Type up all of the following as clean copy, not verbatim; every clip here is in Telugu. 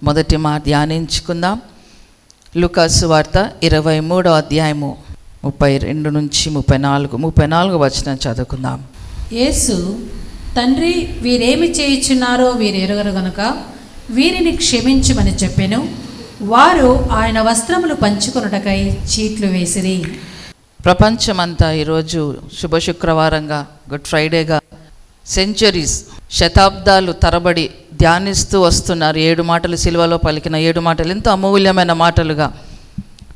మొదటి మాట ధ్యానించుకుందాం. లూకాసు వార్త 23వ అధ్యాయము 32 నుంచి 34 వచనం చదువుకుందాం. యేసు, తండ్రి, వీరేమి చేయుచున్నారో వీరు ఎరుగరు గనుక వీరిని క్షమించుమని చెప్పెను. వారు ఆయన వస్త్రములు పంచుకొనుటకై చీట్లు వేసిరి. ప్రపంచమంతా ఈరోజు శుభ శుక్రవారంగా, గుడ్ ఫ్రైడేగా సెంచరీస్, శతాబ్దాలు తరబడి ధ్యానిస్తూ వస్తున్నారు. 7 మాటలు సిలువలో పలికిన 7 మాటలు ఎంతో అమూల్యమైన మాటలుగా.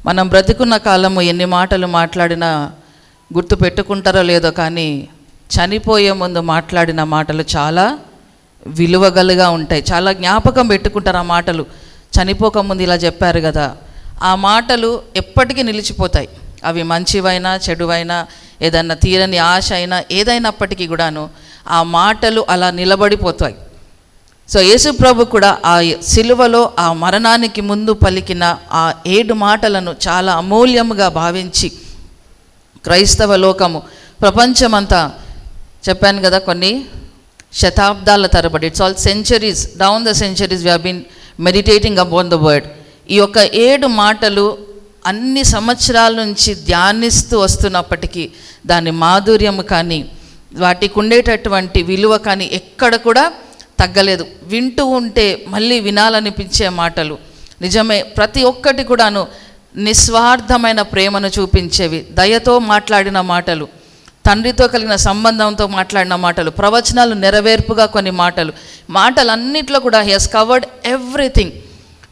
మనం బ్రతికున్న కాలము ఎన్ని మాటలు మాట్లాడినా గుర్తు పెట్టుకుంటారో లేదో, కానీ చనిపోయే ముందు మాట్లాడిన మాటలు చాలా విలువగలుగా ఉంటాయి. చాలా జ్ఞాపకం పెట్టుకుంటారు ఆ మాటలు. చనిపోకముందు ఇలా చెప్పారు కదా, ఆ మాటలు ఎప్పటికీ నిలిచిపోతాయి. అవి మంచివైనా చెడువైనా, ఏదన్నా తీరని ఆశ అయినా, ఏదైనప్పటికీ కూడాను ఆ మాటలు అలా నిలబడిపోతాయి. సో యేసు ప్రభు కూడా ఆ సిలువలో ఆ మరణానికి ముందు పలికిన ఆ 7 మాటలను చాలా అమూల్యముగా భావించి క్రైస్తవ లోకము, ప్రపంచమంతా, చెప్పాను కదా, కొన్ని శతాబ్దాల తరబడి, it's all centuries, down the centuries we have been meditating upon the word. ఈ యొక్క 7 మాటలు అన్ని సంవత్సరాల నుంచి ధ్యానిస్తూ వస్తున్నప్పటికీ దాని మాధుర్యము కానీ, వాటికి ఉండేటటువంటి విలువ కానీ ఎక్కడ కూడా తగ్గలేదు. వింటూ ఉంటే మళ్ళీ వినాలనిపించే మాటలు. నిజమే, ప్రతి ఒక్కటి కూడాను నిస్వార్థమైన ప్రేమను చూపించేవి, దయతో మాట్లాడిన మాటలు, తండ్రితో కలిగిన సంబంధంతో మాట్లాడిన మాటలు, ప్రవచనాలు నెరవేర్పుగా కొన్ని మాటలన్నిట్లో కూడా హీ హస్ కవర్డ్ ఎవ్రీథింగ్.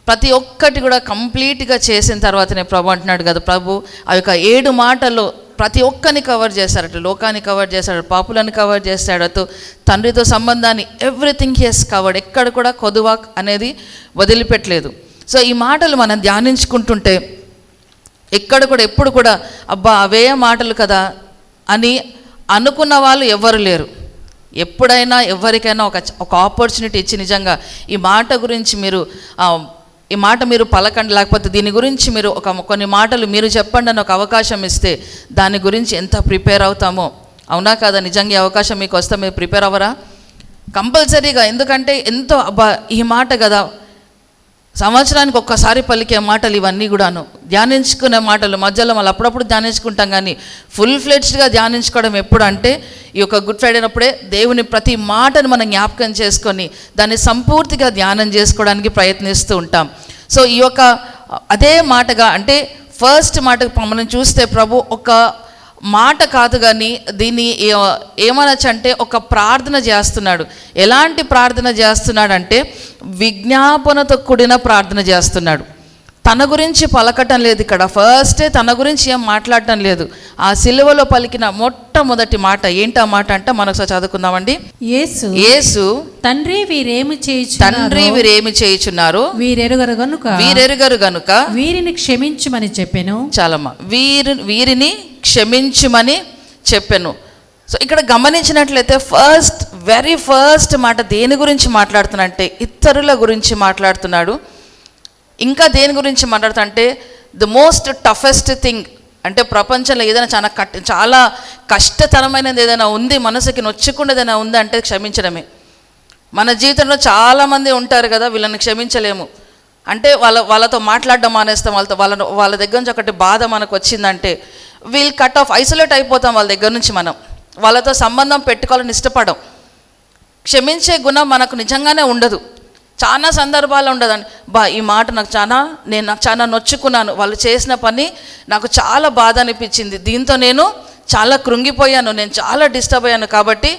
ప్రతి ఒక్కటి కూడా కంప్లీట్గా చేసిన తర్వాతనే ప్రభు అంటున్నాడు కదా, ప్రభు ఆ యొక్క 7 మాటల్లో ప్రతి ఒక్కరిని కవర్ చేశాడు. లోకాన్ని కవర్ చేశాడు, పాపులను కవర్ చేశాడు, తండ్రితో సంబంధాన్ని, ఎవ్రీథింగ్ హీ హస్ కవర్డ్. ఎక్కడ కూడా కొదువ అనేది వదిలిపెట్టలేదు. సో ఈ మాటలు మనం ధ్యానించుకుంటుంటే ఎక్కడ కూడా ఎప్పుడు కూడా అబ్బా అవే మాటలు కదా అని అనుకున్న వాళ్ళు ఎవ్వరు లేరు. ఎప్పుడైనా ఎవరికైనా ఒక ఆపర్చునిటీ ఇచ్చి నిజంగా ఈ మాట గురించి మీరు పలకండి, లేకపోతే దీని గురించి మీరు కొన్ని మాటలు మీరు చెప్పండి అని ఒక అవకాశం ఇస్తే దాని గురించి ఎంత ప్రిపేర్ అవుతామో. అవునా కాదా? నిజంగా ఈ అవకాశం మీకు వస్తే మీరు ప్రిపేర్ అవ్వరా? కంపల్సరీగా. ఎందుకంటే ఎంతో అబ్బా ఈ మాట కదా, సంవత్సరానికి ఒక్కసారి పలికే మాటలు ఇవన్నీ కూడాను, ధ్యానించుకునే మాటలు. మధ్యలో మళ్ళీ అప్పుడప్పుడు ధ్యానించుకుంటాం, కానీ ఫుల్ ఫ్లెడ్జ్డ్గా ధ్యానించుకోవడం ఎప్పుడు అంటే ఈ యొక్క గుడ్ ఫ్రైడే అప్పుడే దేవుని ప్రతి మాటను మనం జ్ఞాపకం చేసుకొని దాన్ని సంపూర్తిగా ధ్యానం చేసుకోవడానికి ప్రయత్నిస్తూ ఉంటాం. సో ఈ యొక్క అదే మాటగా, అంటే ఫస్ట్ మాట మనం చూస్తే ప్రభు ఒక మాట కాదు కానీ దీన్ని ఏమనొచ్చు అంటే ఒక ప్రార్థన చేస్తున్నాడు. ఎలాంటి ప్రార్థన చేస్తున్నాడు అంటే విజ్ఞాపనతో కూడిన ప్రార్థన చేస్తున్నాడు. తన గురించి పలకటం లేదు ఇక్కడ. ఫస్టే తన గురించి ఏం మాట్లాడటం లేదు. ఆ సిలువలో పలికిన మొట్టమొదటి మాట ఏంటి? ఆ మాట అంటే మనకు చదువుకుందామండి. యేసు, తండ్రి వీరేమి చేయుచున్నారు వీరెరుగరు గనుక వీరిని క్షమించుమని చెప్పెను. చాలమ్మా, వీరిని క్షమించుమని చెప్పెను. సో ఇక్కడ గమనించినట్లయితే వెరీ ఫస్ట్ మాట దేని గురించి మాట్లాడుతున్నాడంటే ఇతరుల గురించి మాట్లాడుతున్నాడు. ఇంకా దేని గురించి మాట్లాడుతుంటే ద మోస్ట్ టఫెస్ట్ థింగ్, అంటే ప్రపంచంలో ఏదైనా చాలా కష్టతరమైనది ఏదైనా ఉంది, మనసుకి నొచ్చుకున్నది ఏదైనా ఉంది అంటే క్షమించడమే. మన జీవితంలో చాలామంది ఉంటారు కదా, వీళ్ళని క్షమించలేము అంటే వాళ్ళతో మాట్లాడడం మానేస్తాం. వాళ్ళ దగ్గర నుంచి ఒకటి బాధ మనకు వచ్చిందంటే వీల్ కట్ ఆఫ్, ఐసోలేట్ అయిపోతాం వాళ్ళ దగ్గర నుంచి. మనం వాళ్ళతో సంబంధం పెట్టుకోవాలని ఇష్టపడం. క్షమించే గుణం మనకు నిజంగానే ఉండదు. చాలా సందర్భాలు ఉండదండి, ఈ మాట నాకు చాలా నొచ్చుకున్నాను, వాళ్ళు చేసిన పని నాకు చాలా బాధ అనిపించింది, దీంతో నేను చాలా కృంగిపోయాను, నేను చాలా డిస్టర్బ్ అయ్యాను, కాబట్టి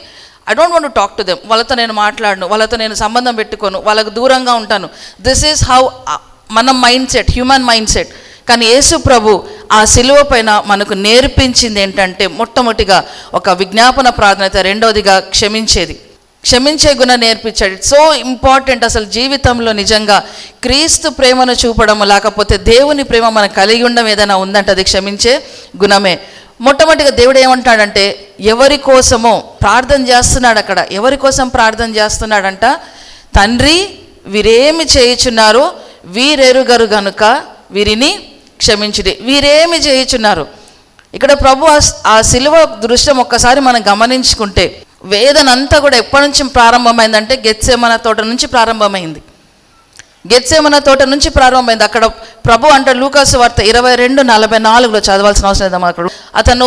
I don't want to talk to them. వాళ్ళతో నేను మాట్లాడను, వాళ్ళతో నేను సంబంధం పెట్టుకోను, వాళ్ళకు దూరంగా ఉంటాను. దిస్ ఈజ్ హౌ మన mind set, human mind set. కానీ యేసు ప్రభు ఆ సిలువ పైన మనకు నేర్పించింది ఏంటంటే మొట్టమొదటిగా ఒక విజ్ఞాపన ప్రార్థన, అయితే రెండవదిగా క్షమించే గుణం నేర్పించాడు. It's so important. అసలు జీవితంలో నిజంగా క్రీస్తు ప్రేమను చూపడం, లేకపోతే దేవుని ప్రేమ మనం కలిగి ఉండడం ఏదైనా ఉందంటే అది క్షమించే గుణమే. మొట్టమొదటిగా దేవుడు ఏమంటాడంటే ఎవరి కోసమో ప్రార్థన చేస్తున్నాడు. అక్కడ ఎవరి కోసం ప్రార్థన చేస్తున్నాడంట? తండ్రి వీరేమి చేయుచున్నారో వీరెరుగరు గనుక వీరిని క్షమించుడి. వీరేమి చేయుచున్నారు? ఇక్కడ ప్రభు ఆ సిలువ దృశ్యం ఒక్కసారి మనం గమనించుకుంటే వేదన అంతా కూడా ఎప్పటి నుంచి ప్రారంభమైందంటే గెత్సేమనే తోట నుంచి ప్రారంభమైంది. గెత్సేమన తోట నుంచి ప్రారంభమైంది. అక్కడ ప్రభు అంటాడు లూకాసు వార్త 22:44 చదవాల్సిన అవసరం లేదు అక్కడ. అతను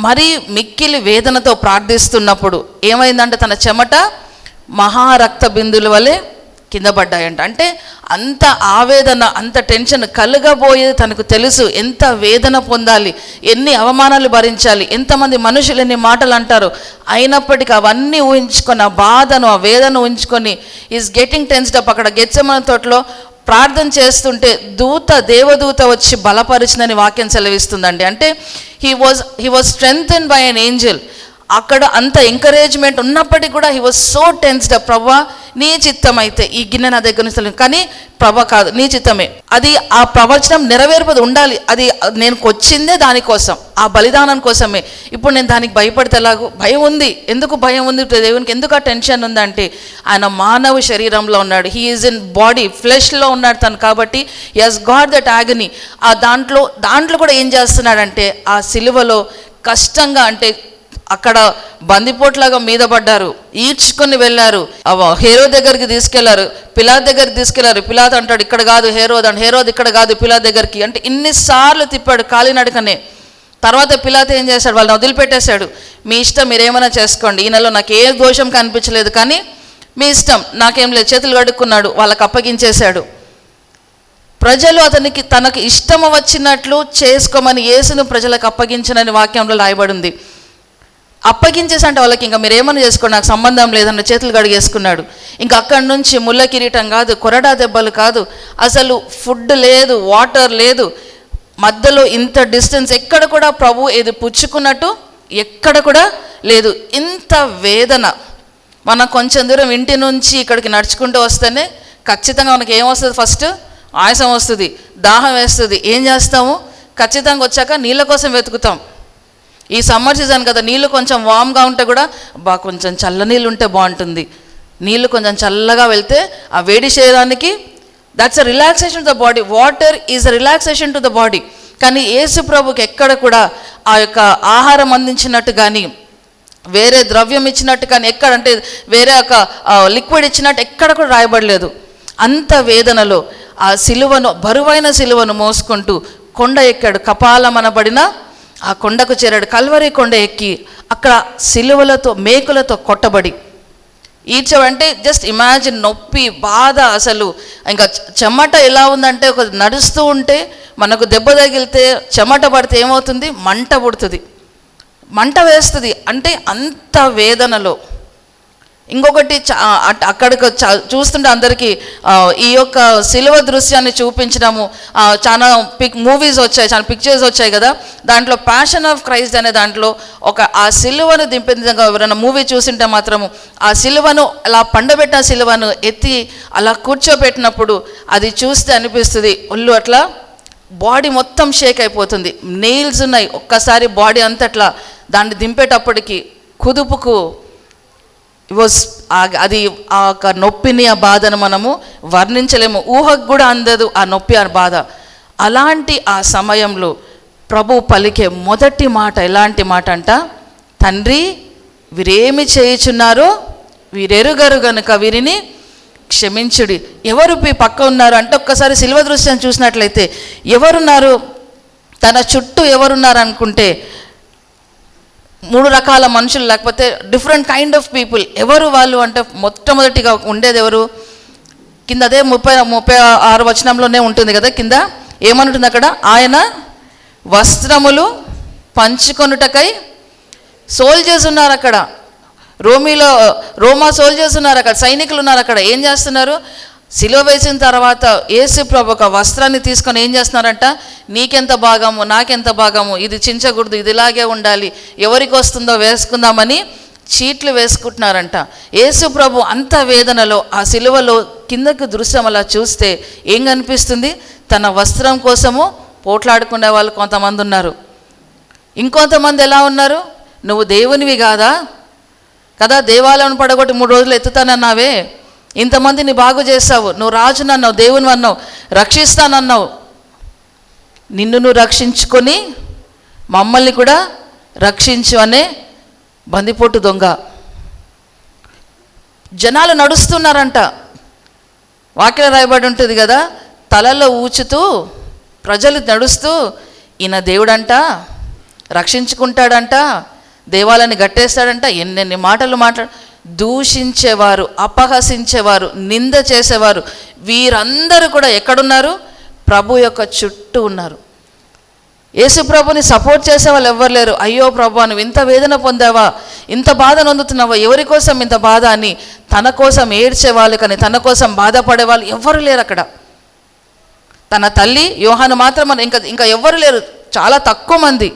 మరీ మిక్కిలి వేదనతో ప్రార్థిస్తున్నప్పుడు ఏమైందంటే తన చెమట మహారక్త బిందుల వలె కింద పడ్డాయంట. అంటే అంత ఆవేదన, అంత టెన్షన్ కలగబోయేది తనకు తెలుసు. ఎంత వేదన పొందాలి, ఎన్ని అవమానాలు భరించాలి, ఎంతమంది మనుషులు ఎన్ని మాటలు అంటారు, అయినప్పటికీ అవన్నీ ఊహించుకొని ఆ బాధను ఆ వేదన ఊహించుకొని ఈజ్ గెటింగ్ టెన్స్డ్ అప్. అక్కడ గెత్సేమనే తోటలో ప్రార్థన చేస్తుంటే దేవదూత వచ్చి బలపరిచిందని వాక్యం సెలవిస్తుందండి. అంటే he was strengthened by an angel. అక్కడ అంత ఎంకరేజ్మెంట్ ఉన్నప్పటికీ కూడా he was so tensed up. ప్రభా నీ చిత్తం అయితే ఈ గిన్నె నా దగ్గర నుంచి, కానీ ప్రభా కాదు నీ చిత్తమే. అది ఆ ప్రవచనం నెరవేర్పది ఉండాలి. అది నేను వచ్చిందే దానికోసం, ఆ బలిదానం కోసమే. ఇప్పుడు నేను దానికి భయపడితే ఎలాగో? భయం ఉంది. ఎందుకు భయం ఉంది? దేవునికి ఎందుకు ఆ టెన్షన్ ఉందంటే ఆయన మానవ శరీరంలో ఉన్నాడు. హీ ఈజ్ ఇన్ బాడీ, ఫ్లెష్లో ఉన్నాడు తను. కాబట్టి హీ హాస్ గాట్ దట్ ఆగనీ. ఆ దాంట్లో కూడా ఏం చేస్తున్నాడంటే ఆ సిలువలో కష్టంగా, అంటే అక్కడ బందిపోట్లాగా మీద పడ్డారు, ఈడ్చుకొని వెళ్ళారు, హేరోదు దగ్గరికి తీసుకెళ్లారు, పిలాతు దగ్గరికి తీసుకెళ్లారు. పిలాతు అంటాడు ఇక్కడ కాదు హేరోదు అంటే, హేరోదు ఇక్కడ కాదు పిలాతు దగ్గరికి అంటే. ఇన్నిసార్లు తిప్పాడు కాలినడకనే. తర్వాత పిలాతు ఏం చేశాడు? వాళ్ళని వదిలిపెట్టేశాడు. మీ ఇష్టం, మీరేమైనా చేసుకోండి, ఈయనలో నాకు ఏ దోషం కనిపించలేదు, కానీ మీ ఇష్టం, నాకేం లేదు. చేతులు కడుక్కున్నాడు, వాళ్ళకి అప్పగించేశాడు. ప్రజలు తనకు ఇష్టం వచ్చినట్లు చేసుకోమని యేసును ప్రజలకు అప్పగించనని వాక్యంలో రాయబడింది. అప్పగించేసి అంటే వాళ్ళకి ఇంకా మీరు ఏమన్నా చేసుకోండి, నాకు సంబంధం లేదన్న చేతులు కడిగేసుకున్నాడు. ఇంకా అక్కడి నుంచి ముళ్ళ కిరీటం కాదు, కొరడా దెబ్బలు కాదు, అసలు ఫుడ్ లేదు, వాటర్ లేదు, మధ్యలో ఇంత డిస్టెన్స్ ఎక్కడ కూడా ప్రభు ఏది పుచ్చుకున్నట్టు ఎక్కడ కూడా లేదు. ఇంత వేదన. మనం కొంచెం దూరం ఇంటి నుంచి ఇక్కడికి నడుచుకుంటూ వస్తేనే ఖచ్చితంగా మనకి ఏమొస్తుంది? ఫస్ట్ ఆయాసం వస్తుంది, దాహం వేస్తుంది. ఏం చేస్తాము? ఖచ్చితంగా వచ్చాక నీళ్ళ కోసం వెతుకుతాం. ఈ సమ్మర్ సీజన్ కదా, నీళ్ళు కొంచెం వామ్గా ఉంటే కూడా కొంచెం చల్ల నీళ్ళు ఉంటే బాగుంటుంది. నీళ్ళు కొంచెం చల్లగా వెళ్తే ఆ వేడి శరీరానికి that's a relaxation to the body. Water is a relaxation to the body. కానీ యేసు ప్రభుకి ఎక్కడ కూడా ఆ యొక్క ఆహారం అందించినట్టు కానీ, వేరే ద్రవ్యం ఇచ్చినట్టు కానీ, ఎక్కడంటే వేరే ఒక లిక్విడ్ ఇచ్చినట్టు ఎక్కడ కూడా రాయబడలేదు. అంత వేదనలో ఆ సిలువను, బరువైన సిలువను మోసుకుంటూ కొండ ఎక్కాడు. కపాలమనబడిన ఆ కొండకు చేరాడు. కల్వరి కొండ ఎక్కి అక్కడ సిలువలతో మేకులతో కొట్టబడి ఈడ్చాడంటే జస్ట్ ఇమాజిన్, నొప్పి, బాధ. అసలు ఇంకా చెమట ఎలా ఉందంటే, ఒక నడుస్తూ ఉంటే మనకు దెబ్బ తగిలితే చెమట పడితే ఏమవుతుంది? మంట పుడుతుంది, మంట వేస్తుంది. అంటే అంత వేదనలో. ఇంకొకటి అక్కడికి చూస్తుంటే అందరికీ ఈ యొక్క సిలువ దృశ్యాన్ని చూపించడము, చాలా మూవీస్ వచ్చాయి, చాలా పిక్చర్స్ వచ్చాయి కదా. దాంట్లో ప్యాషన్ ఆఫ్ క్రైస్ట్ అనే దాంట్లో ఆ సిలువను దింపిన విధంగా ఎవరైనా మూవీ చూసింటే మాత్రము ఆ సిలువను అలా పండబెట్టిన సిలువను ఎత్తి అలా కూర్చోబెట్టినప్పుడు అది చూస్తే అనిపిస్తుంది ఒళ్ళు అట్లా బాడీ మొత్తం షేక్ అయిపోతుంది. నెయిల్స్ ఉన్నాయి, ఒక్కసారి బాడీ అంతట్లా దాన్ని దింపేటప్పటికి కుదుపుకు అది ఆ నొప్పిని, ఆ బాధను మనము వర్ణించలేము, ఊహకు కూడా అందదు ఆ నొప్పి, ఆ బాధ. అలాంటి ఆ సమయంలో ప్రభు పలికే మొదటి మాట ఎలాంటి మాట అంట? తండ్రి వీరేమి చేయుచున్నారో వీరెరుగరు గనుక వీరిని క్షమించుడి. ఎవరు పక్క ఉన్నారు అంటే, ఒక్కసారి సిలువ దృశ్యాన్ని చూసినట్లయితే ఎవరున్నారు? తన చుట్టూ ఎవరున్నారు అనుకుంటే 3 రకాల మనుషులు, లేకపోతే డిఫరెంట్ కైండ్ ఆఫ్ పీపుల్. ఎవరు వాళ్ళు అంటే, మొట్టమొదటిగా ఉండేది ఎవరు? కింద అదే 36 వచనంలోనే ఉంటుంది కదా. కింద ఏమనుంటుంది అక్కడ? ఆయన వస్త్రములు పంచుకొనుటకై సోల్జర్స్ ఉన్నారు అక్కడ. రోమా సోల్జర్స్ ఉన్నారు అక్కడ, సైనికులు ఉన్నారు అక్కడ. ఏం చేస్తున్నారు? సిలువ వేసిన తర్వాత యేసు ప్రభు ఒక వస్త్రాన్ని తీసుకొని ఏం చేస్తున్నారంట? నీకెంత భాగము, నాకెంత భాగము, ఇది చించకూడదు, ఇది ఇలాగే ఉండాలి, ఎవరికి వస్తుందో వేసుకుందామని చీట్లు వేసుకుంటున్నారంట. యేసు ప్రభు అంత వేదనలో ఆ సిలువలో కిందకు దృశ్యం అలా చూస్తే ఏం కనిపిస్తుంది? తన వస్త్రం కోసము పోట్లాడుకునే వాళ్ళు కొంతమంది ఉన్నారు. ఇంకొంతమంది ఎలా ఉన్నారు? నువ్వు దేవునివి కాదా కదా, దేవాలయం పడగొట్టి 3 రోజులు ఎత్తుతానన్నావే, ఇంతమందిని బాగు చేస్తావు, నువ్వు రాజునన్నావు, దేవుని అన్నావు, రక్షిస్తానన్నావు, నిన్ను నువ్వు రక్షించుకొని మమ్మల్ని కూడా రక్షించు అనే బందిపోటు దొంగ. జనాలు నడుస్తున్నారంట, వాక్యం రాయబడి ఉంటుంది కదా, తలలో ఊచుతూ ప్రజలు నడుస్తూ ఈయన దేవుడంట, రక్షించుకుంటాడంట, దేవాలని గట్టేస్తాడంట, ఎన్నెన్ని మాటలు దూషించేవారు, అపహసించేవారు, నింద చేసేవారు, వీరందరూ కూడా ఎక్కడున్నారు? ప్రభు యొక్క చుట్టూ ఉన్నారు. యేసు ప్రభుని సపోర్ట్ చేసే వాళ్ళు ఎవ్వరు లేరు. అయ్యో ప్రభు, నువ్వు ఇంత వేదన పొందావా, ఇంత బాధ నొందుతున్నావా, ఎవరి కోసం ఇంత బాధ అని తన కోసం ఏడ్చేవాళ్ళు కానీ తన కోసం బాధపడే వాళ్ళు ఎవ్వరు లేరు అక్కడ. తన తల్లి యోహాను మాత్రం ఇంకా ఎవ్వరు లేరు, చాలా తక్కువ మంది.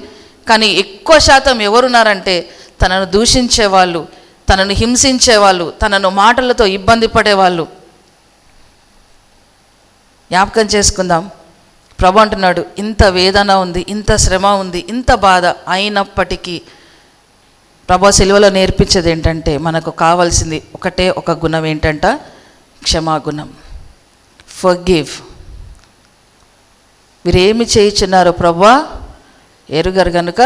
కానీ ఎక్కువ శాతం ఎవరున్నారంటే తనను దూషించేవాళ్ళు, తనను హింసించేవాళ్ళు, తనను మాటలతో ఇబ్బంది పడేవాళ్ళు. జ్ఞాపకం చేసుకుందాం. ప్రభు అంటున్నాడు, ఇంత వేదన ఉంది, ఇంత శ్రమ ఉంది, ఇంత బాధ అయినప్పటికీ ప్రభు సిలువలో నేర్పించేది ఏంటంటే మనకు కావాల్సింది ఒకటే ఒక గుణం ఏంటంట? క్షమాగుణం. ఫర్గివ్. వీరేమి చేయించున్నారో ప్రభువా ఎరుగరు గనుక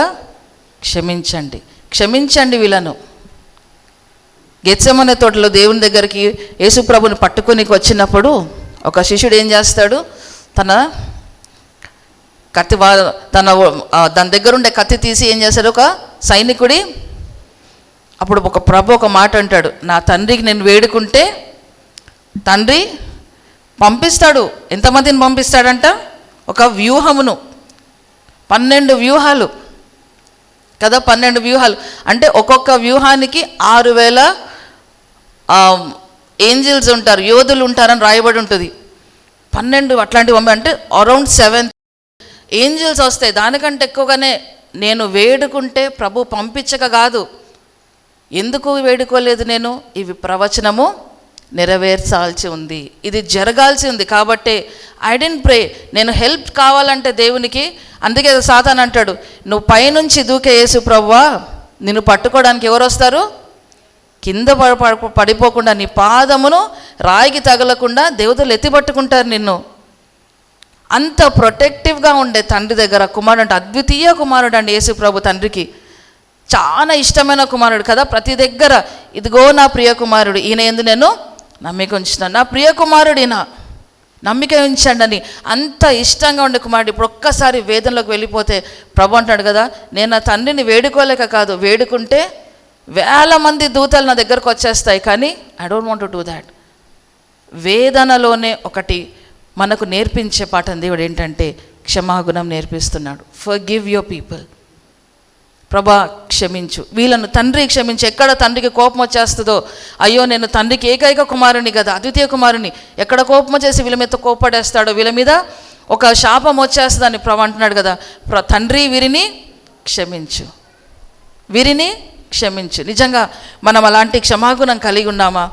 క్షమించండి, క్షమించండి వీళ్ళను. గెత్సెమనే తోటలో దేవుని దగ్గరికి యేసు ప్రభుని పట్టుకునికి వచ్చినప్పుడు ఒక శిష్యుడు ఏం చేస్తాడు? దాని దగ్గర ఉండే కత్తి తీసి ఏం చేస్తాడు? ఒక సైనికుడి అప్పుడు ఒక మాట అంటాడు, నా తండ్రికి నేను వేడుకుంటే తండ్రి పంపిస్తాడు. ఎంతమందిని పంపిస్తాడంట? ఒక వ్యూహమును, 12 వ్యూహాలు కదా, 12 వ్యూహాలు అంటే ఒక్కొక్క వ్యూహానికి 6000 ఏంజిల్స్ ఉంటారు, యోధులు ఉంటారని రాయబడి ఉంటుంది. 12 అట్లాంటివి అంటే అరౌండ్ 7 ఏంజిల్స్ వస్తాయి. దానికంటే ఎక్కువగానే నేను వేడుకుంటే ప్రభు పంపించక కాదు. ఎందుకు వేడుకోలేదు నేను? ఇవి ప్రవచనము నెరవేర్చాల్సి ఉంది, ఇది జరగాల్సి ఉంది కాబట్టి ఐ డెంట్ ప్రే. నేను హెల్ప్ కావాలంటే దేవునికి, అందుకే సాతాను అంటాడు, నువ్వు పైనుంచి దూకే యేసు ప్రభువా, నిన్ను పట్టుకోవడానికి ఎవరు వస్తారు? కింద పడిపోకుండా నీ పాదమును రాయికి తగలకుండా దేవతలు ఎత్తి పట్టుకుంటారు నిన్ను. అంత ప్రొటెక్టివ్గా ఉండే తండ్రి దగ్గర కుమారుడు అంటే అద్వితీయ కుమారుడు అండి యేసు ప్రభు. తండ్రికి చాలా ఇష్టమైన కుమారుడు కదా. ప్రతి దగ్గర ఇదిగో నా ప్రియ కుమారుడు, ఈయన యందు నేను నమ్మిక ఉంచుతాను, నా ప్రియ కుమారుడు ఈయన, నమ్మిక ఉంచండి అని అంత ఇష్టంగా ఉండే కుమారుడు. ఇప్పుడు ఒక్కసారి వేదనలోకి వెళ్ళిపోతే ప్రభు అంటాడు కదా, నేను నా తండ్రిని వేడుకోలేక కాదు, వేడుకుంటే 1000 మంది దూతలు నా దగ్గరకు వచ్చేస్తాయి, కానీ I don't want to do that. వేదనలోనే ఒకటి మనకు నేర్పించే పాఠం దేవుడు ఏంటంటే క్షమాగుణం నేర్పిస్తున్నాడు. Forgive your people. ప్రభా క్షమించు వీళ్ళను, తండ్రి క్షమించు. ఎక్కడ తండ్రికి కోపం వచ్చేస్తుందో, అయ్యో నేను తండ్రికి ఏకైక కుమారుని కదా, అద్వితీయ కుమారుని, ఎక్కడ కోపం వచ్చేసి వీళ్ళ మీద కోపడేస్తాడో, వీళ్ళ మీద ఒక శాపం వచ్చేస్తుందని ప్రభు అంటున్నాడు కదా, తండ్రి వీరిని క్షమించు, వీరిని క్షమించు. నిజంగా మనం అలాంటి క్షమాగుణం కలిగి ఉన్నామా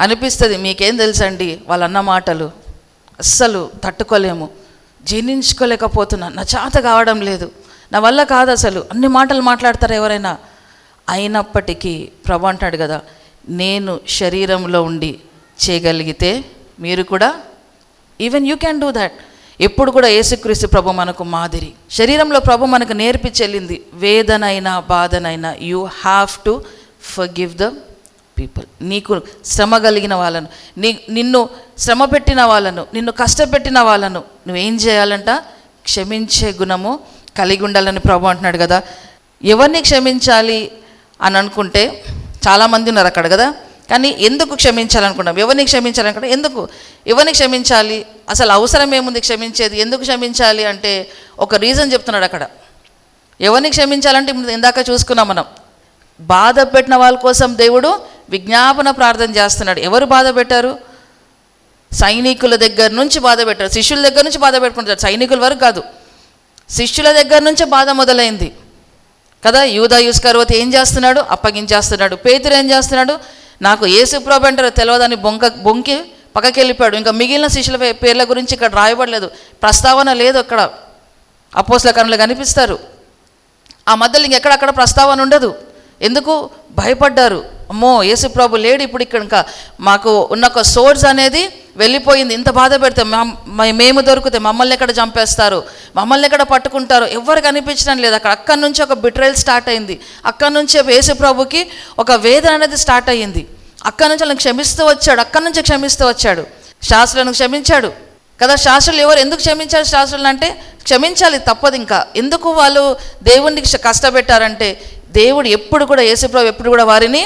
అనిపిస్తుంది. మీకేం తెలుసండి, వాళ్ళన్న మాటలు అస్సలు తట్టుకోలేము, జీర్ణించుకోలేకపోతున్నా, నా చేత కావడం లేదు, నా వల్ల కాదు, అసలు అన్ని మాటలు మాట్లాడతారు ఎవరైనా. అయినప్పటికీ ప్రభు అంటాడు కదా, నేను శరీరంలో ఉండి చేయగలిగితే మీరు కూడా even you can do that. ఎప్పుడు కూడా యేసుక్రీస్తు ప్రభు మనకు మాదిరి. శరీరంలో ప్రభు మనకు నేర్పించెళ్ళింది, వేదనైనా బాధనైనా you have to forgive the people. నీకు శ్రమ కలిగిన వాళ్ళను, నిన్ను శ్రమ పెట్టిన వాళ్ళను, నిన్ను కష్టపెట్టిన వాళ్ళను నువ్వేం చేయాలంట? క్షమించే గుణము కలిగి ఉండాలని ప్రభు అంటున్నాడు కదా. ఎవరిని క్షమించాలి అని అనుకుంటే చాలామంది ఉన్నారు అక్కడ కదా, కానీ ఎందుకు క్షమించాలనుకుంటాం? ఎవరిని క్షమించాలనుకుంటాం? ఎందుకు ఎవరిని క్షమించాలి? అసలు అవసరం ఏముంది క్షమించేది? ఎందుకు క్షమించాలి అంటే ఒక రీజన్ చెప్తున్నాడు అక్కడ. ఎవరిని క్షమించాలంటే ఇందాక చూసుకున్నాం మనం, బాధ పెట్టిన వాళ్ళ కోసం దేవుడు విజ్ఞాపన ప్రార్థన చేస్తున్నాడు. ఎవరు బాధ పెట్టారు? సైనికుల దగ్గర నుంచి బాధ పెట్టారు, శిష్యుల దగ్గర నుంచి బాధ పెట్టుకుంటారు. సైనికుల వరకు కాదు, శిష్యుల దగ్గర నుంచే బాధ మొదలైంది కదా. యూదా ఇస్కరియోతు ఏం చేస్తున్నాడు? అప్పగించేస్తున్నాడు. పేతురు ఏం చేస్తున్నాడు? నాకు యేసు ప్రభు అంటారో తెలియదని బొంకి పక్కకి వెళ్ళిపోయాడు. ఇంకా మిగిలిన శిష్యుల పేర్ల గురించి ఇక్కడ రాయబడలేదు, ప్రస్తావన లేదు. అక్కడ అపోస్తల కనులు కనిపిస్తారు, ఆ మధ్యలో ఇంకెక్కడక్కడ ప్రస్తావన ఉండదు. ఎందుకు? భయపడ్డారు. అమ్మో యేసు ప్రభు లేడు ఇప్పుడు ఇక్కడ, ఇంకా మాకు ఉన్న ఒక సోర్స్ అనేది వెళ్ళిపోయింది, ఇంత బాధ పెడితే మేము దొరికితే మమ్మల్ని ఎక్కడ చంపేస్తారు, మమ్మల్ని ఎక్కడ పట్టుకుంటారు, ఎవరు కనిపించడం లేదు అక్కడ. అక్కడి నుంచి ఒక బిట్రేల్ స్టార్ట్ అయింది, అక్కడి నుంచి యేసు ప్రభుకి ఒక వేదన అనేది స్టార్ట్ అయ్యింది. అక్కడి నుంచి వాళ్ళని క్షమిస్తూ వచ్చాడు, అక్కడి నుంచి క్షమిస్తూ వచ్చాడు. శాస్త్రులను క్షమించాడు కదా. శాస్త్రులు ఎవరు ఎందుకు క్షమించారు? శాస్త్రులు అంటే క్షమించాలి, తప్పదు. ఇంకా ఎందుకు వాళ్ళు దేవునికి కష్టపెట్టారంటే, దేవుడు ఎప్పుడు కూడా, యేసుప్రభు ఎప్పుడు కూడా వారిని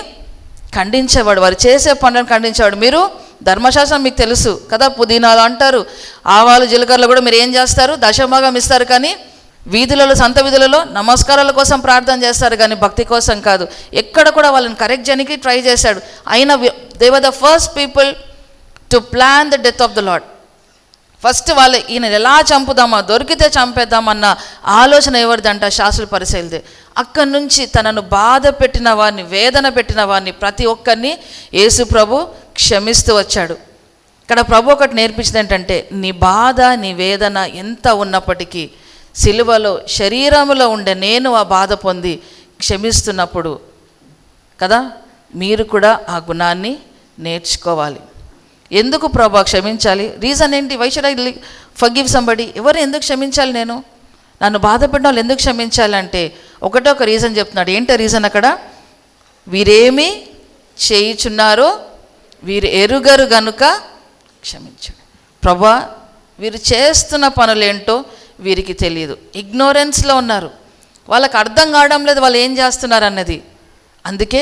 ఖండించేవాడు, వారు చేసే పనులను ఖండించేవాడు. మీరు ధర్మశాస్త్రం మీకు తెలుసు కదా, పుదీనాలు అంటారు, ఆవాలు జీలకర్రలు కూడా మీరు ఏం చేస్తారు? దశభాగం ఇస్తారు. కానీ వీధులలో, సంత వీధులలో నమస్కారాల కోసం ప్రార్థన చేస్తారు, కానీ భక్తి కోసం కాదు. ఎక్కడ కూడా వాళ్ళని కరెక్ట్ చేయడానికి ట్రై చేశాడు. అయినా they were the first people to plan the death of the lord. First వాళ్ళు ఈయన ఎలా చంపుదామా, దొరికితే చంపేద్దామన్న ఆలోచన ఎవరిదంట? శాస్త్రుల పరిశీలిదే. అక్కడి నుంచి తనను బాధ పెట్టిన వారిని, వేదన పెట్టిన వారిని, ప్రతి ఒక్కరిని యేసు ప్రభు క్షమిస్తూ వచ్చాడు. ఇక్కడ ప్రభు ఒకటి నేర్పించింది ఏంటంటే, నీ బాధ, నీ వేదన ఎంత ఉన్నప్పటికీ సిలువలో శరీరంలో ఉండే నేను ఆ బాధ పొంది క్షమిస్తున్నప్పుడు కదా, మీరు కూడా ఆ గుణాన్ని నేర్చుకోవాలి. ఎందుకు ప్రభా క్షమించాలి? రీజన్ ఏంటి? Why should I forgive somebody? ఎవరు ఎందుకు క్షమించాలి? నేను నన్ను బాధపడిన వాళ్ళు ఎందుకు క్షమించాలి అంటే ఒకటే ఒక రీజన్ చెప్తున్నాడు. ఏంటో రీజన్ అక్కడ? వీరేమి చేయుచున్నారో వీరు ఎరుగరు గనుక క్షమించండి. ప్రభా, వీరు చేస్తున్న పనులేంటో వీరికి తెలియదు, ఇగ్నోరెన్స్లో ఉన్నారు, వాళ్ళకి అర్థం కావడం లేదు వాళ్ళు ఏం చేస్తున్నారు అన్నది. అందుకే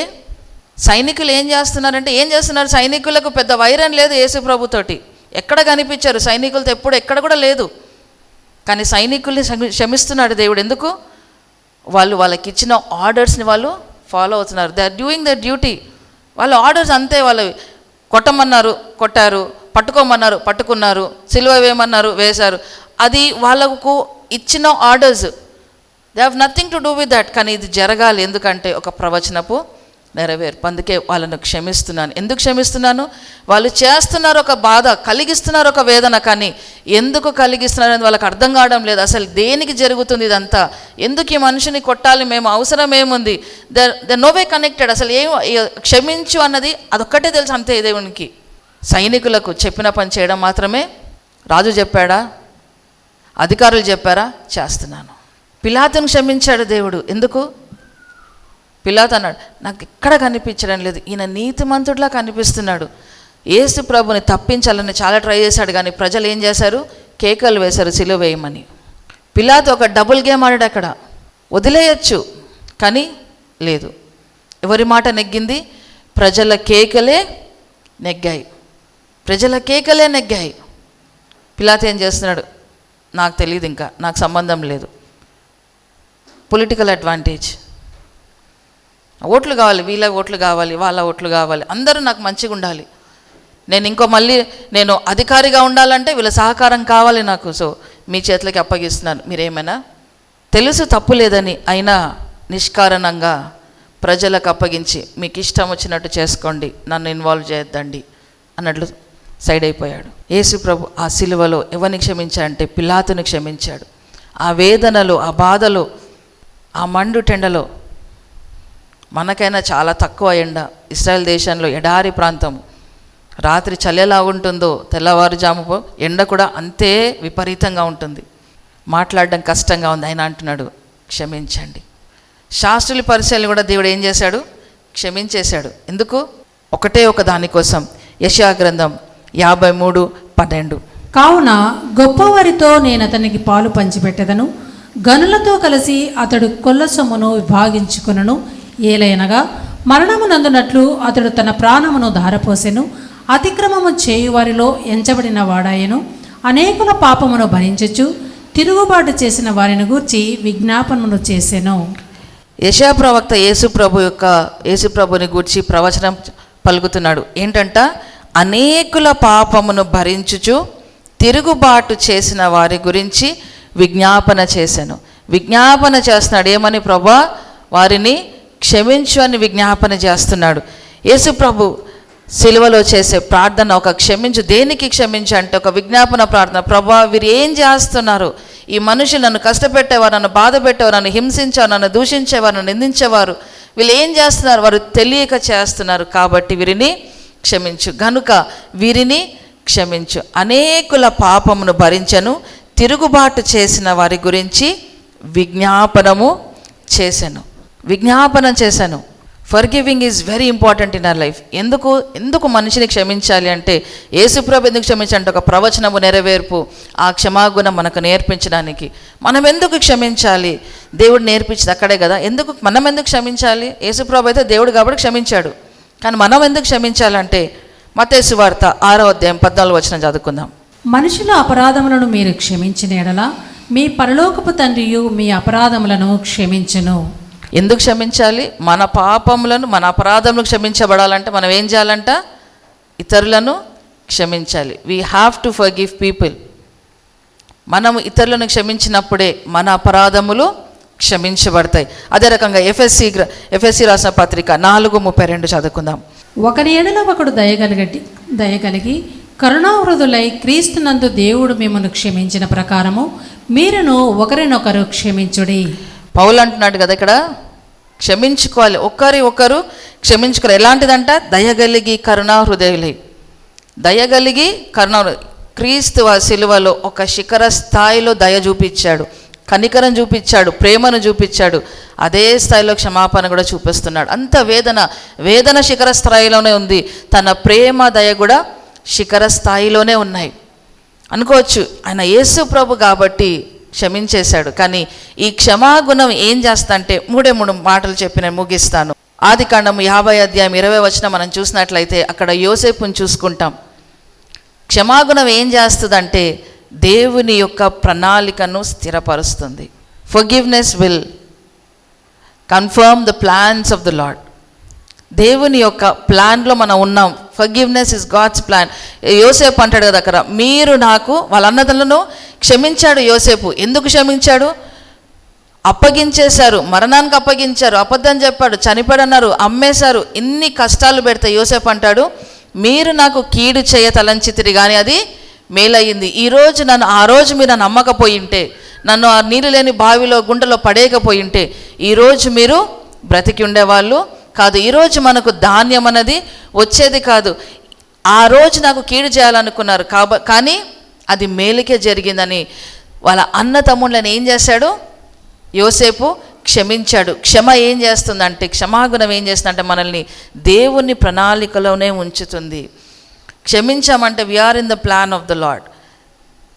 సైనికులు ఏం చేస్తున్నారంటే, ఏం చేస్తున్నారు? సైనికులకు పెద్ద వైరం లేదు యేసు ప్రభుతోటి, ఎక్కడ కనిపించారు సైనికులతో, ఎప్పుడు ఎక్కడ కూడా లేదు. కానీ సైనికుల్ని క్షమిస్తున్నాడు దేవుడు. ఎందుకు? వాళ్ళకి ఇచ్చిన ఆర్డర్స్ని వాళ్ళు ఫాలో అవుతున్నారు. They are doing their duty. వాళ్ళ ఆర్డర్స్ అంతే. వాళ్ళు కొట్టమన్నారు, కొట్టారు, పట్టుకోమన్నారు, పట్టుకున్నారు, సిలువ వేయమన్నారు, వేశారు. అది వాళ్ళకు ఇచ్చిన orders. They have nothing to do with that. కానీ ఇది జరగాలి, ఎందుకంటే ఒక ప్రవచనపు నెరవేర్పు. అందుకే వాళ్ళను క్షమిస్తున్నాను. ఎందుకు క్షమిస్తున్నాను? వాళ్ళు చేస్తున్నారు ఒక బాధ, కలిగిస్తున్నారు ఒక వేదన, కానీ ఎందుకు కలిగిస్తున్నారు అని వాళ్ళకి అర్థం కావడం లేదు. అసలు దేనికి జరుగుతుంది ఇదంతా? ఎందుకు ఈ మనిషిని కొట్టాలి? మేము అవసరం ఏముంది? They no way connected. అసలు ఏం క్షమించు అన్నది అదొక్కటే తెలుసు అంతే దేవునికి. సైనికులకు చెప్పిన పని చేయడం మాత్రమే. రాజు చెప్పాడా? అధికారులు చెప్పారా? చేస్తున్నాను. పిలాతును క్షమించాడు దేవుడు. ఎందుకు? పిలాతు అన్నాడు, నాకు ఎక్కడ కనిపించడం లేదు, ఈయన నీతిమంతుడిలా కనిపిస్తున్నాడు. యేసు ప్రభుని తప్పించాలని చాలా ట్రై చేశాడు, కానీ ప్రజలు ఏం చేశారు? కేకలు వేశారు సిలువ వేయమని. పిలాతు ఒక డబుల్ గేమ్ ఆడాడు. అక్కడ వదిలేయచ్చు, కానీ లేదు. ఎవరి మాట నెగ్గింది? ప్రజల కేకలే నెగ్గాయి. ప్రజల కేకలే నెగ్గాయి. పిలాతు ఏం చేస్తున్నాడు? నాకు తెలియదు, ఇంకా నాకు సంబంధం లేదు. Political advantage. ఓట్లు కావాలి, వీళ్ళ ఓట్లు కావాలి, వాళ్ళ ఓట్లు కావాలి, అందరూ నాకు మంచిగా ఉండాలి, నేను అధికారిగా ఉండాలంటే వీళ్ళ సహకారం కావాలి నాకు. సో మీ చేతులకి అప్పగిస్తున్నాను. మీరేమైనా తెలుసు తప్పు లేదని, అయినా నిష్కారణంగా ప్రజలకు అప్పగించి మీకు ఇష్టం వచ్చినట్టు చేసుకోండి, నన్ను ఇన్వాల్వ్ చేయొద్దండి అన్నట్లు సైడ్ అయిపోయాడు. యేసు ప్రభు ఆ సిలువలో ఎవరిని క్షమించాడంటే పిలాతుని క్షమించాడు. ఆ వేదనలో, ఆ బాధలో, ఆ మండు టెండలో, మనకైనా చాలా తక్కువ ఎండ. ఇశ్రాయేల్ దేశంలో ఎడారి ప్రాంతం, రాత్రి చలి ఎలా ఉంటుందో తెల్లవారుజాము ఎండ కూడా అంతే విపరీతంగా ఉంటుంది. మాట్లాడడం కష్టంగా ఉంది. ఆయన అంటున్నాడు క్షమించండి. శాస్త్రుల పరిశీలన కూడా దేవుడు ఏం చేశాడు? క్షమించేశాడు. ఎందుకు? ఒకటే ఒక దానికోసం. యెషయా గ్రంథం 53:12. కావున గొప్పవారితో నేను అతనికి పాలు పంచిపెట్టెదను, గనులతో కలిసి అతడు కొల్ల సొమ్మును విభాగించుకొనును. ఏలైనగా మరణమునందునట్లు అతడు తన ప్రాణమును ధారపోసెను, అతిక్రమము చేయువారిలో ఎంచబడిన వాడాయను, అనేకుల పాపమును భరించుచు తిరుగుబాటు చేసిన వారిని గూర్చి విజ్ఞాపనను చేసెను. యెషయా ప్రవక్త యేసు ప్రభుని గూర్చి ప్రవచనం పలుకుతున్నాడు. ఏంటంట? అనేకుల పాపమును భరించుచు తిరుగుబాటు చేసిన వారి గురించి విజ్ఞాపన చేశాను. విజ్ఞాపన చేస్తున్నాడు. ఏమని? ప్రభా, వారిని క్షమించు అని విజ్ఞాపన చేస్తున్నాడు. యేసు ప్రభు సిలువలో చేసే ప్రార్థన ఒక క్షమించు. దేనికి క్షమించు అంటే ఒక విజ్ఞాపన ప్రార్థన. ప్రభా, వీరు ఏం చేస్తున్నారు? ఈ మనుషులు నన్ను కష్టపెట్టేవారు, నన్ను బాధ పెట్టేవారు, నన్ను హింసించేవారు, నన్ను దూషించేవారు, నన్ను నిందించేవారు, వీళ్ళు ఏం చేస్తున్నారు? వారు తెలియక చేస్తున్నారు, కాబట్టి వీరిని క్షమించు. గనుక వీరిని క్షమించు. అనేకుల పాపమును భరించను, తిరుగుబాటు చేసిన వారి గురించి విజ్ఞాపనము చేశాను. Forgiving is very important in our life. ఎందుకు మనిషిని క్షమించాలి అంటే, యేసుప్రభు ఎందుకు క్షమించాలంటే ఒక ప్రవచనము నెరవేర్పు, ఆ క్షమాగుణం మనకు నేర్పించడానికి. మనం ఎందుకు క్షమించాలి? దేవుడు నేర్పించింది అక్కడే కదా. మనం ఎందుకు క్షమించాలి? యేసుప్రభు అయితే దేవుడు కాబట్టి క్షమించాడు. కానీ మనం ఎందుకు క్షమించాలంటే, మత్తయి సువార్త 6వ అధ్యాయం 14వ వచనం చదువుకుందాం. మనుషుల అపరాధములను మీరు క్షమించిన ఎడల మీ పరలోకపు తండ్రియు మీ అపరాధములను క్షమించును. ఎందుకు క్షమించాలి? మన పాపములను, మన అపరాధములను క్షమించబడాలంటే మనం ఏం చేయాలంట? ఇతరులను క్షమించాలి. We have to forgive people. మనం ఇతరులను క్షమించినప్పుడే మన అపరాధములు క్షమించబడతాయి. అదే రకంగా ఎఫెసీ రాసిన పత్రిక 4:32 చదువుకుందాం. ఒకరి ఎడల ఒకడు దయగలిగి కరుణాహృదులై క్రీస్తునందు దేవుడు మిమ్మల్ని క్షమించిన ప్రకారము మీరును ఒకరినొకరు క్షమించుడి. పౌలు అంటున్నాడు కదా ఇక్కడ, క్షమించుకోవాలి, ఒకరు క్షమించుకోవాలి. ఎలాంటిదంట? దయగలిగి కరుణాహృదయులై. దయగలిగి క్రీస్తు శిలువలో ఒక శిఖర స్థాయిలో దయ చూపించాడు, కనికరం చూపించాడు, ప్రేమను చూపించాడు. అదే స్థాయిలో క్షమాపణ కూడా చూపిస్తున్నాడు. అంత వేదన శిఖర స్థాయిలోనే ఉంది. తన ప్రేమ, దయ కూడా శిఖర స్థాయిలోనే ఉన్నాయి. అనుకోవచ్చు ఆయన యేసు ప్రభు కాబట్టి క్షమించేశాడు. కానీ ఈ క్షమాగుణం ఏం చేస్తా అంటే, 3 మాటలు చెప్పి నేను ముగిస్తాను. ఆదికాండము 50వ అధ్యాయం 20వ వచనం మనం చూసినట్లయితే అక్కడ యోసేపుని చూసుకుంటాం. క్షమాగుణం ఏం చేస్తుందంటే దేవుని యొక్క ప్రణాళికను స్థిరపరుస్తుంది. Forgiveness will confirm the plans of the lord. దేవుని యొక్క ప్లాన్లో మనం ఉన్నాం. Forgiveness is God's plan. Yosepu అంటాడు కదా అక్కడ, మీరు నాకు, వాళ్ళ అన్నదమ్ములను క్షమించాడు యోసేపు. ఎందుకు క్షమించాడు? అప్పగించేశారు, మరణానికి అప్పగించారు, అబద్ధం చెప్పాడు, చనిపోయాడన్నారు, అమ్మేశారు, ఇన్ని కష్టాలు పెడితే యోసేపు అంటాడు, మీరు నాకు కీడు చేయ తలంచితిరి కానీ అది మేలయ్యింది. ఈరోజు ఆ రోజు మీరు నన్ను నమ్మకపోయింటే, నన్ను ఆ నీళ్ళు లేని బావిలో గుండెలో పడేయకపోయింటే ఈరోజు మీరు బ్రతికి ఉండేవాళ్ళు కాదు. ఈరోజు మనకు ధాన్యం అన్నది వచ్చేది కాదు. ఆ రోజు నాకు కీడు చేయాలనుకున్నారు కానీ అది మేలుకే జరిగిందని వాళ్ళ అన్న తమ్ముళ్ళని ఏం చేశాడు? యోసేపు క్షమించాడు. క్షమ ఏం చేస్తుందంటే, క్షమాగుణం ఏం చేస్తుందంటే మనల్ని దేవుని ప్రణాళికలోనే ఉంచుతుంది. క్షమించామంటే we are in the plan of the lord.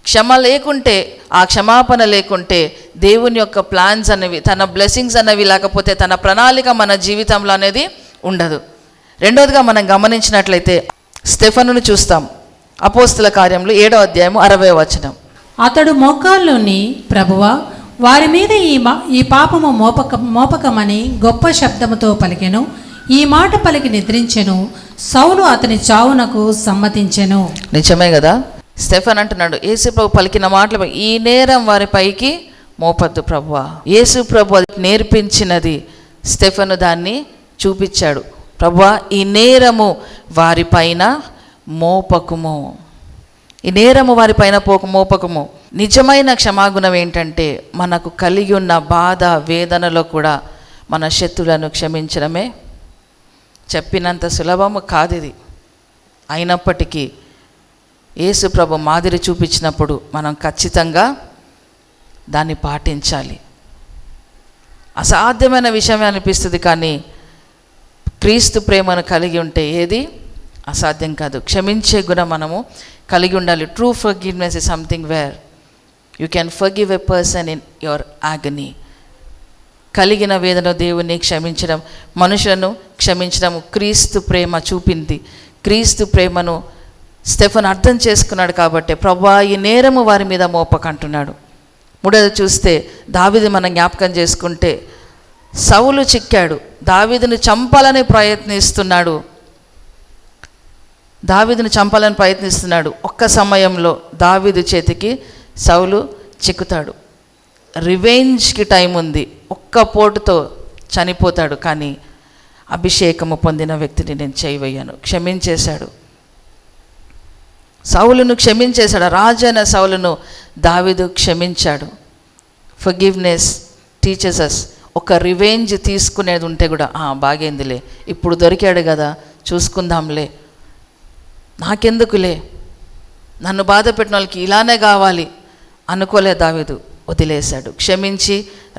క్షమ లేకుంటే, ఆ క్షమాపణ లేకుంటే దేవుని యొక్క ప్లాన్స్ అనేవి, తన బ్లెస్సింగ్స్ అనేవి లేకపోతే తన ప్రణాళిక మన జీవితంలో అనేది ఉండదు. రెండోదిగా మనం గమనించినట్లయితే స్టెఫనును చూస్తాం. అపోస్తుల కార్యములు 7వ అధ్యాయం 60వ వచనం. అతడు మోకాల్లోని, ప్రభువా వారి మీద ఈ పాపము మోపకమని గొప్ప శబ్దముతో పలికెను. ఈ మాట పలికి నిద్రించెను. సౌలు అతని చావునకు సమ్మతించెను. నిజమే కదా. స్టెఫన్ అంటున్నాడు, యేసు ప్రభు పలికిన మాటలు ఈ నేరం వారి పైకి మోపద్దు ప్రభువా. యేసు ప్రభు అది నేర్పించినది, స్టెఫను దాన్ని చూపించాడు. ప్రభువా ఈ నేరము వారిపైన మోపకుము, ఈ నేరము వారిపైన మోపకుము. నిజమైన క్షమాగుణం ఏంటంటే మనకు కలిగి ఉన్న బాధ వేదనలో కూడా మన శత్రులను క్షమించడమే. చెప్పినంత సులభము కాదు ఇది. అయినప్పటికీ యేసు ప్రభు మాదిరి చూపించినప్పుడు మనం ఖచ్చితంగా దాన్ని పాటించాలి. అసాధ్యమైన విషయమే అనిపిస్తుంది కానీ క్రీస్తు ప్రేమను కలిగి ఉంటే ఏది అసాధ్యం కాదు. క్షమించే గుణం మనము కలిగి ఉండాలి. True forgiveness is something where you can forgive a person in your agony. కలిగిన వేదన దేవుని క్షమించడం, మనుషులను క్షమించడం క్రీస్తు ప్రేమ చూపింది. క్రీస్తు ప్రేమను స్టెఫన్ అర్థం చేసుకున్నాడు కాబట్టి ప్రభువా ఈ నేరము వారి మీద మోపకంటున్నాడు. మూడోది చూస్తే దావీదు మనం జ్ఞాపకం చేసుకుంటే సౌలు చిక్కాడు, దావీదుని చంపాలని ప్రయత్నిస్తున్నాడు. ఒక్క సమయంలో దావీదు చేతికి సౌలు చిక్కుతాడు. రివెంజ్కి టైం ఉంది, ఒక్క పోటుతో చనిపోతాడు. కానీ అభిషేకము పొందిన వ్యక్తిని నేను చేయవయ్యాను, క్షమించేశాడు. సౌలును క్షమించేశాడు. రాజైన సౌలును దావీదు క్షమించాడు. ఫర్గివ్నెస్ టీచర్స్ అస్. ఒక రివెంజ్ తీసుకునేది ఉంటే కూడా బాగైందిలే, ఇప్పుడు దొరికాడు కదా చూసుకుందాంలే, నాకెందుకులే, నన్ను బాధ పెట్టిన వాళ్ళకి ఇలానే కావాలి అనుకోలే దావీదు. వదిలేశాడు, క్షమించి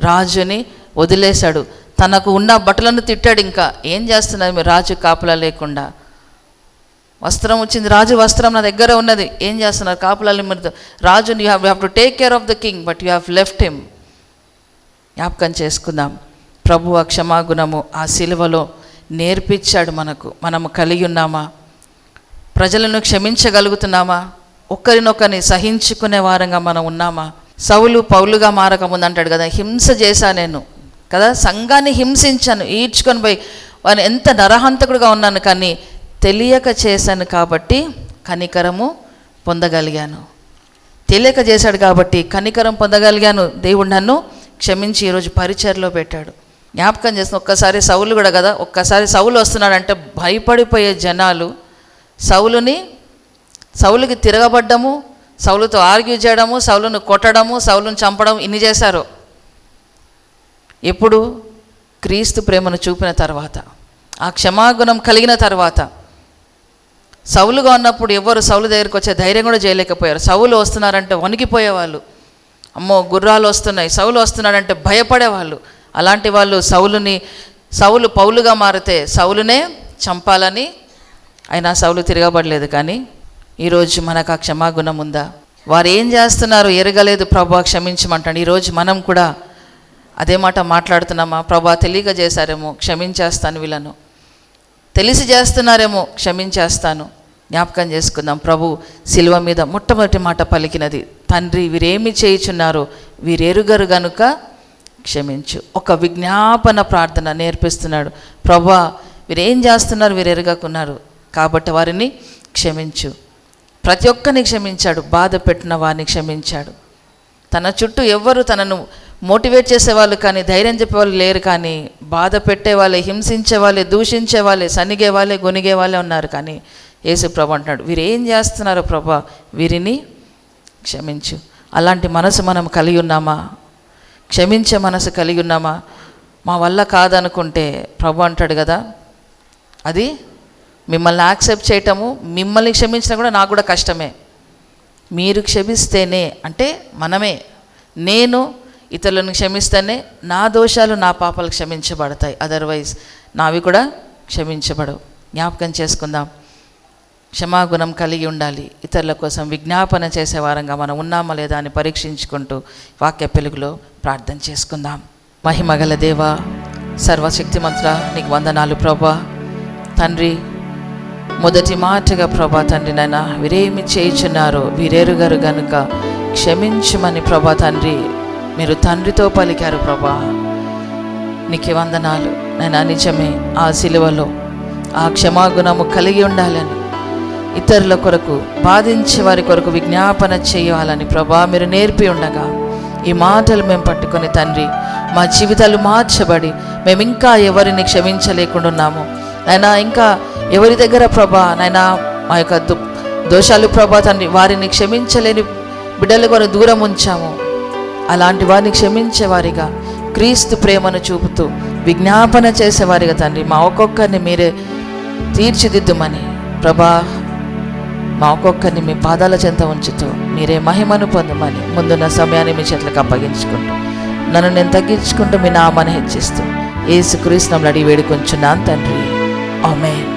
రాజుని వదిలేశాడు. తనకు ఉన్న బట్టలను తిట్టాడు. ఇంకా ఏం చేస్తున్నారు మీరు రాజు కాపులా లేకుండా? వస్త్రం వచ్చింది, రాజు వస్త్రం నా దగ్గర ఉన్నది, ఏం చేస్తున్నారు కాపులాలు? మీరు రాజుని you have to take care of the king but you have left him. జ్ఞాపకం చేసుకుందాం. ప్రభు ఆ క్షమాగుణము ఆ సిలువలో నేర్పించాడు మనకు. మనము కలిగి ఉన్నామా? ప్రజలను క్షమించగలుగుతున్నామా? ఒకరినొకరిని సహించుకునే వారంగా మనం ఉన్నామా? సౌలు పౌలుగా మారకముందు అంటాడు కదా, హింస చేశా నేను కదా, సంఘాన్ని హింసించాను, ఈడ్చుకొని పోయి వాని ఎంత నరహంతకుడుగా ఉన్నాను, కానీ తెలియక చేశాను కాబట్టి కనికరము పొందగలిగాను. తెలియక చేశాడు కాబట్టి కనికరం పొందగలిగాను. దేవుడు నన్ను క్షమించి ఈరోజు పరిచర్లో పెట్టాడు. జ్ఞాపకం చేసిన ఒక్కసారి సౌలు కూడా కదా, ఒక్కసారి సౌలు వస్తున్నాడంటే భయపడిపోయే జనాలు సౌలుకి తిరగబడ్డము, సౌలుతో ఆర్గ్యూ చేయడము, సౌలును కొట్టడము, సౌలును చంపడం ఇన్ని చేశారు. ఎప్పుడు? క్రీస్తు ప్రేమను చూపిన తర్వాత, ఆ క్షమాగుణం కలిగిన తర్వాత. సౌలుగా ఉన్నప్పుడు ఎవరు సౌలు దగ్గరికి వచ్చే ధైర్యం కూడా చేయలేకపోయారు. సౌలు వస్తున్నారంటే వణికిపోయేవాళ్ళు. అమ్మో గుర్రాలు వస్తున్నాయి, సౌలు వస్తున్నాడంటే భయపడేవాళ్ళు. అలాంటి వాళ్ళు సౌలు పౌలుగా మారితే సౌలునే చంపాలని, అయినా సౌలు తిరగబడలేదు. కానీ ఈరోజు మనకు ఆ క్షమాగుణం ఉందా? వారు ఏం చేస్తున్నారు ఎరగలేదు, ప్రభా క్షమించమంటాడు. ఈరోజు మనం కూడా అదే మాట మాట్లాడుతున్నామా? ప్రభా తెలియక చేశారేమో, క్షమించేస్తాను. వీళ్ళను తెలిసి చేస్తున్నారేమో, క్షమించేస్తాను. జ్ఞాపకం చేసుకుందాం. ప్రభు శిలువ మీద మొట్టమొదటి మాట పలికినది, తండ్రి వీరేమి చేయుచున్నారో వీరెరుగరు గనుక క్షమించు. ఒక విజ్ఞాపన ప్రార్థన నేర్పిస్తున్నాడు. ప్రభా వీరేం చేస్తున్నారు, వీరు ఎరగకున్నారు కాబట్టి వారిని క్షమించు. ప్రతి ఒక్కరిని క్షమించాడు. బాధ పెట్టిన వారిని క్షమించాడు. తన చుట్టూ ఎవ్వరు తనను మోటివేట్ చేసేవాళ్ళు కానీ, ధైర్యం చెప్పేవాళ్ళు లేరు. కానీ బాధ పెట్టేవాళ్ళే, హింసించే వాళ్ళే, దూషించే వాళ్ళే, సనిగే వాళ్ళే, గొనిగే వాళ్ళే ఉన్నారు. కానీ యేసు ప్రభు అంటున్నాడు, వీరేం చేస్తున్నారో ప్రభా వీరిని క్షమించు. అలాంటి మనసు మనం కలిగి ఉన్నామా? క్షమించే మనసు కలిగి ఉన్నామా? మా వల్ల కాదనుకుంటే ప్రభు అంటాడు కదా, అది మిమ్మల్ని యాక్సెప్ట్ చేయటము, మిమ్మల్ని క్షమించినా కూడా నాకు కూడా కష్టమే. మీరు క్షమిస్తేనే, అంటే మనమే, నేను ఇతరులను క్షమిస్తేనే నా దోషాలు నా పాపాలు క్షమించబడతాయి. అదర్వైజ్ నావి కూడా క్షమించబడవు. జ్ఞాపకం చేసుకుందాం. క్షమాగుణం కలిగి ఉండాలి. ఇతరుల కోసం విజ్ఞాపన చేసే వారంగా మనం ఉన్నామా లేదా అని పరీక్షించుకుంటూ వాక్య వెలుగులో ప్రార్థన చేసుకుందాం. మహిమగల దేవా, సర్వశక్తిమంతుడా, నీకు వందనాలు ప్రభా. తండ్రి, మొదటి మాటగా ప్రభా తండ్రి నాయన వీరేమి చేయుచున్నారో వీరెరుగరు గనుక క్షమించుమని ప్రభా తండ్రి మీరు తండ్రితో పలికారు ప్రభా. నీకు వందనాలు నాయన. నిజమే, ఆ సిలువలో ఆ క్షమాగుణము కలిగి ఉండాలని, ఇతరుల కొరకు, బాధించే వారి కొరకు విజ్ఞాపన చేయాలని ప్రభా మీరు నేర్పి ఉండగా ఈ మాటలు మేము పట్టుకొని తండ్రి మా జీవితాలు మార్చబడి మేము ఇంకా ఎవరిని క్షమించలేకుండా ఉన్నాము నాయనా. ఇంకా ఎవరి దగ్గర ప్రభా నాయనా మా యొక్క దోషాలు ప్రభా తండ్రి వారిని క్షమించలేని బిడ్డల కొరకు దూరం ఉంచాము. అలాంటి వారిని క్షమించేవారిగా, క్రీస్తు ప్రేమను చూపుతూ విజ్ఞాపన చేసేవారిగా తండ్రి మా ఒక్కొక్కరిని మీరే తీర్చిదిద్దుమని ప్రభా, మా ఒక్కొక్కరిని మీ పాదాల చెంత ఉంచుతూ మీరే మహిమను పొందమని ముందున్న సమయాన్ని మీ చేతులకు అప్పగించుకుంటూ నన్ను నేను తగ్గించుకుంటూ మీ నామాన్ని హెచ్చిస్తూ యేసుక్రీస్తు నామములో అడిగి వేడుకొంచున్నాను తండ్రి. ఆమేన్.